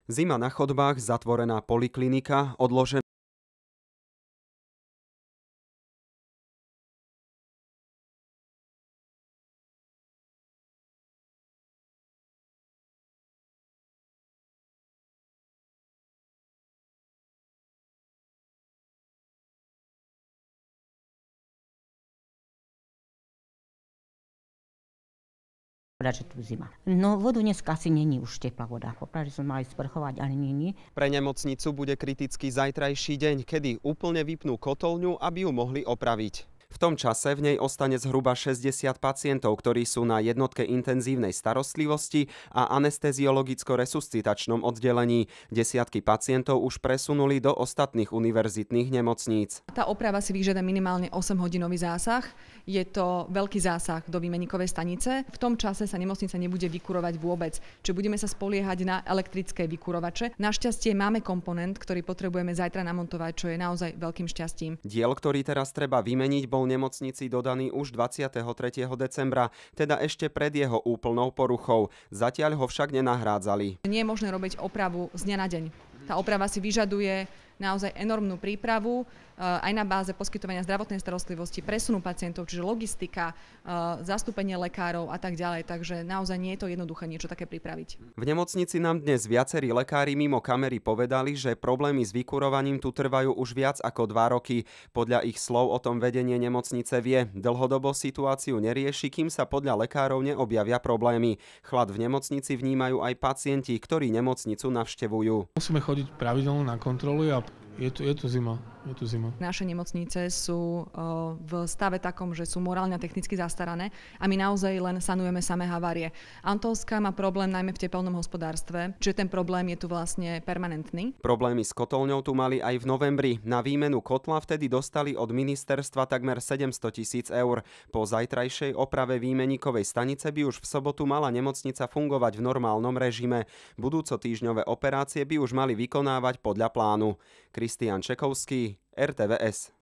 Zima na chodbách, zatvorená poliklinika, odložená Že tu zima. No vodu dneska asi není už teplá voda. Popravde sme mali sprchovať, ale není. Pre nemocnicu bude kritický zajtrajší deň, kedy úplne vypnú kotolňu, aby ju mohli opraviť. V tom čase v nej ostane zhruba 60 pacientov, ktorí sú na jednotke intenzívnej starostlivosti a anesteziologicko-resuscitačnom oddelení. Desiatky pacientov už presunuli do ostatných univerzitných nemocníc. Tá oprava si vyžiada minimálne 8-hodinový zásah. Je to veľký zásah do výmenikovej stanice. V tom čase sa nemocnica nebude vykurovať vôbec. Čiže budeme sa spoliehať na elektrické vykurovače. Našťastie máme komponent, ktorý potrebujeme zajtra namontovať, čo je naozaj veľkým šťastím. Diel, ktorý teraz treba vymeniť, bol nemocnici dodaný už 23. decembra, teda ešte pred jeho úplnou poruchou. Zatiaľ ho však nenahrádzali. Nie je možné robiť opravu z dňa na deň. Tá oprava si vyžaduje naozaj enormnú prípravu aj na báze poskytovania zdravotnej starostlivosti, presunu pacientov, čiže logistika, zastúpenie lekárov a tak ďalej. Takže naozaj nie je to jednoduché niečo také pripraviť. V nemocnici nám dnes viacerí lekári mimo kamery povedali, že problémy s vykurovaním tu trvajú už viac ako 2 roky. Podľa ich slov o tom vedenie nemocnice vie. Dlhodobo situáciu nerieši, kým sa podľa lekárov neobjavia problémy. Chlad v nemocnici vnímajú aj pacienti, ktorí nemocnicu navštevujú. Musíme chodiť pravidelne na kontroly a je tu zima. Naše nemocnice sú v stave takom, že sú morálne a technicky zastarané a my naozaj len sanujeme samé havárie. Antolská má problém najmä v tepelnom hospodárstve, čiže ten problém je tu vlastne permanentný. Problémy s kotolňou tu mali aj v novembri. Na výmenu kotla vtedy dostali od ministerstva takmer 700 000 eur. Po zajtrajšej oprave výmenikovej stanice by už v sobotu mala nemocnica fungovať v normálnom režime. Budúcotýždňové operácie by už mali vykonávať podľa plánu. Kristián Čekovský, RTVS.